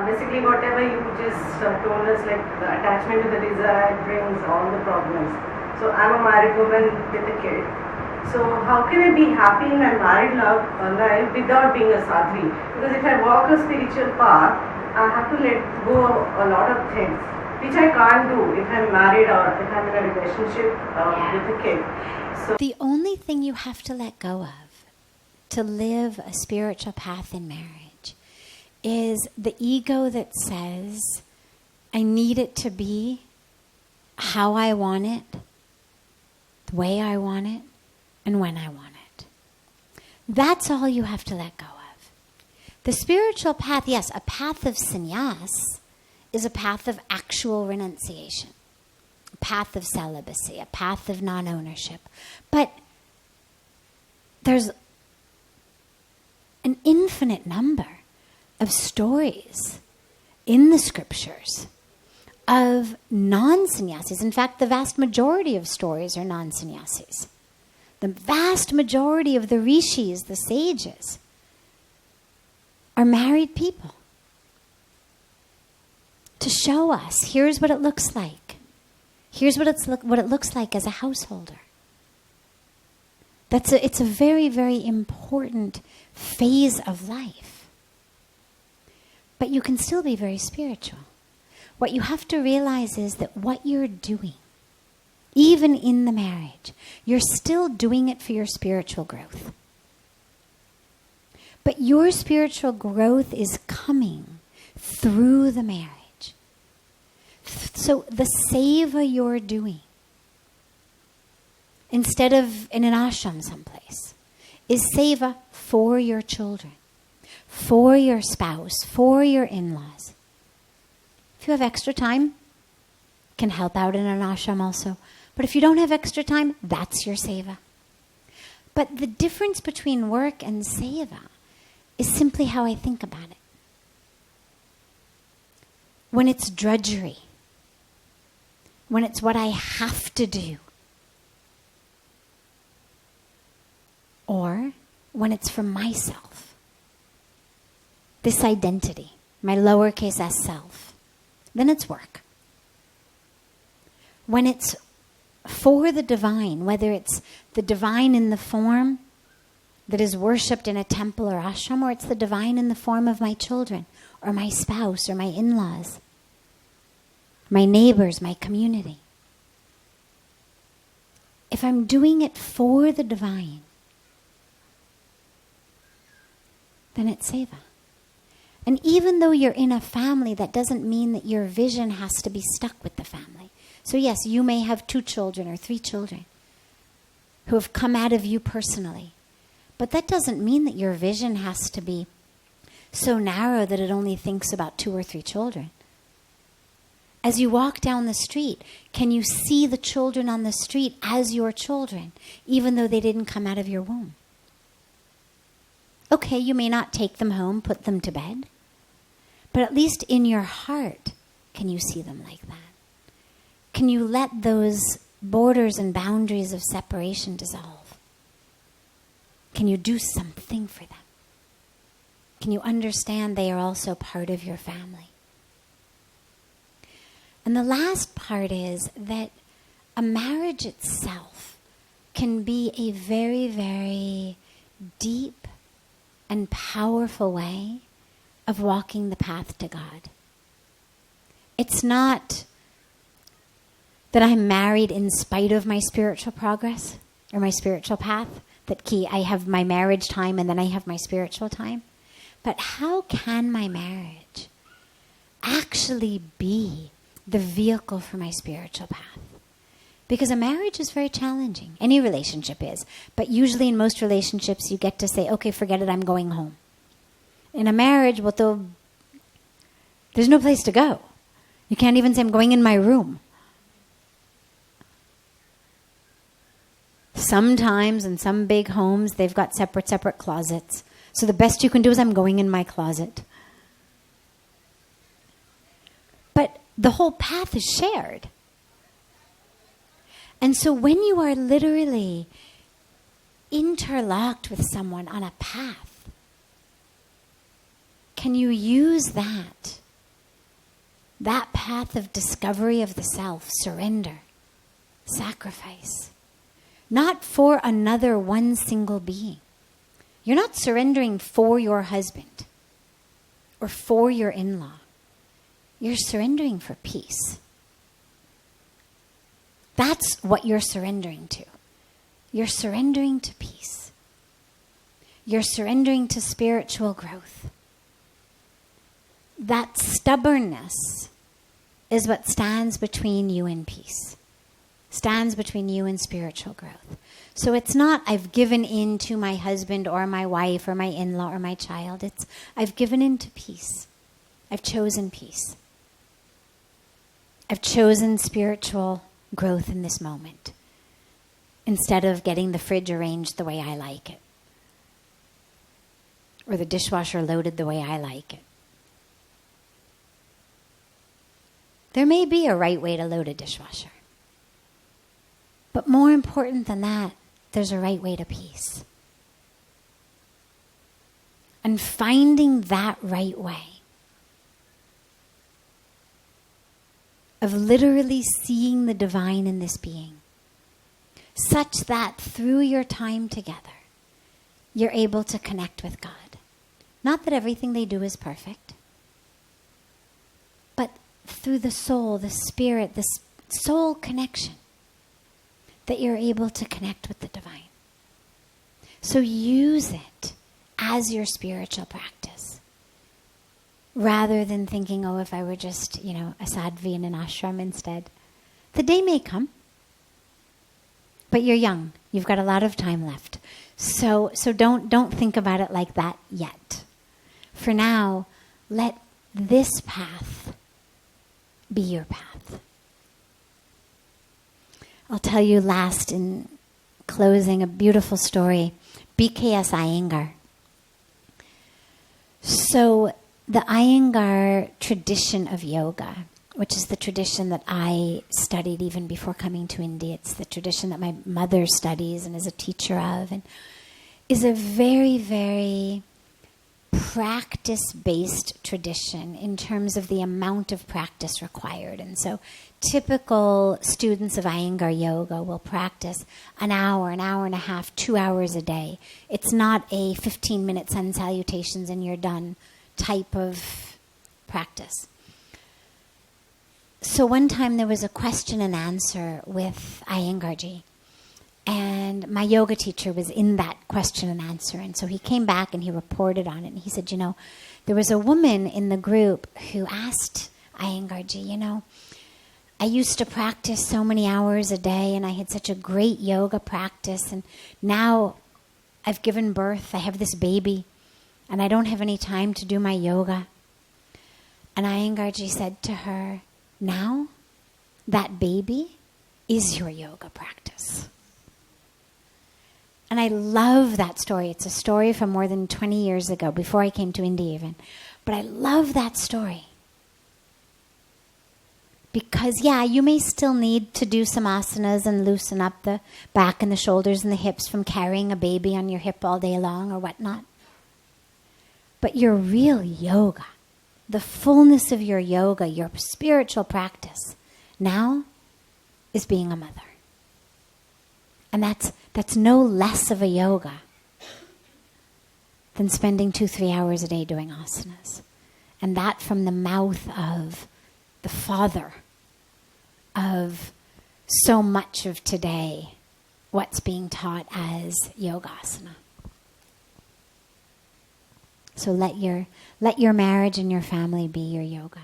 Basically, whatever you just told us, like the attachment to the desire brings all the problems. So I'm a married woman with a kid. So how can I be happy in my married life without being a sadhvi? Because if I walk a spiritual path, I have to let go of a lot of things, which I can't do if I'm married or if I'm in a relationship with a kid. So the only thing you have to let go of to live a spiritual path in marriage is the ego that says, I need it to be how I want it, the way I want it, and when I want it. That's all you have to let go of. The spiritual path, yes, a path of sannyas is a path of actual renunciation, a path of celibacy, a path of non-ownership. But there's an infinite number of stories in the scriptures of non-sannyasis. In fact, the vast majority of stories are non-sannyasis. The vast majority of the rishis, the sages, are married people. To show us, here's what it looks like. Here's what it looks like as a householder. It's a very, very important phase of life. But you can still be very spiritual. What you have to realize is that what you're doing, even in the marriage, you're still doing it for your spiritual growth. But your spiritual growth is coming through the marriage. So the seva you're doing, instead of in an ashram someplace, is seva for your children, for your spouse, for your in-laws. If you have extra time, can help out in an ashram also. But if you don't have extra time, that's your seva. But the difference between work and seva is simply how I think about it. When it's drudgery, when it's what I have to do, or when it's for myself, this identity, my lowercase s self, then it's work. When it's for the divine, whether it's the divine in the form that is worshipped in a temple or ashram, or it's the divine in the form of my children, or my spouse, or my in-laws, my neighbors, my community. If I'm doing it for the divine, then it's seva. And even though you're in a family, that doesn't mean that your vision has to be stuck with the family. So yes, you may have 2 children or 3 children who have come out of you personally. But that doesn't mean that your vision has to be so narrow that it only thinks about 2 or 3 children. As you walk down the street, can you see the children on the street as your children, even though they didn't come out of your womb? Okay, you may not take them home, put them to bed, but at least in your heart, can you see them like that? Can you let those borders and boundaries of separation dissolve? Can you do something for them? Can you understand they are also part of your family? And the last part is that a marriage itself can be a very, very deep and powerful way of walking the path to God. It's not that I'm married in spite of my spiritual progress or my spiritual path, that I have my marriage time and then I have my spiritual time. But how can my marriage actually be the vehicle for my spiritual path? Because a marriage is very challenging. Any relationship is. But usually in most relationships you get to say, okay, forget it, I'm going home. In a marriage, there's no place to go. You can't even say, I'm going in my room. Sometimes in some big homes, they've got separate closets. So the best you can do is, I'm going in my closet. But the whole path is shared. And so when you are literally interlocked with someone on a path, can you use that path of discovery of the self, surrender, sacrifice, not for another one single being. You're not surrendering for your husband or for your in-law. You're surrendering for peace. That's what you're surrendering to. You're surrendering to peace. You're surrendering to spiritual growth. That stubbornness is what stands between you and peace, stands between you and spiritual growth. So it's not, I've given in to my husband or my wife or my in-law or my child. It's, I've given in to peace. I've chosen peace. I've chosen spiritual growth in this moment, instead of getting the fridge arranged the way I like it, or the dishwasher loaded the way I like it. There may be a right way to load a dishwasher. But more important than that, there's a right way to peace. And finding that right way of literally seeing the divine in this being, such that through your time together, you're able to connect with God. Not that everything they do is perfect, but through the soul, the spirit, the soul connection, that you're able to connect with the divine. So use it as your spiritual practice, rather than thinking, oh, if I were just, a sadhvi in an ashram instead. The day may come, but you're young. You've got a lot of time left. So don't think about it like that yet. For now, let this path be your path. I'll tell you last, in closing, a beautiful story. BKS Iyengar. So the Iyengar tradition of yoga, which is the tradition that I studied even before coming to India, it's the tradition that my mother studies and is a teacher of, and is a very, very practice-based tradition in terms of the amount of practice required. And so typical students of Iyengar yoga will practice an hour and a half, 2 hours a day. It's not a 15-minute sun salutations and you're done type of practice. So one time there was a question and answer with Iyengarji. And my yoga teacher was in that question and answer. And so he came back and he reported on it. And he said, there was a woman in the group who asked Iyengarji, I used to practice so many hours a day and I had such a great yoga practice. And now I've given birth. I have this baby and I don't have any time to do my yoga. And Iyengarji said to her, now that baby is your yoga practice. And I love that story. It's a story from more than 20 years ago, before I came to India even. But I love that story. Because, you may still need to do some asanas and loosen up the back and the shoulders and the hips from carrying a baby on your hip all day long or whatnot. But your real yoga, the fullness of your yoga, your spiritual practice, now is being a mother. And that's no less of a yoga than spending 2-3 hours a day doing asanas. And that from the mouth of the father of so much of today, what's being taught as yogasana. So let your marriage and your family be your yoga.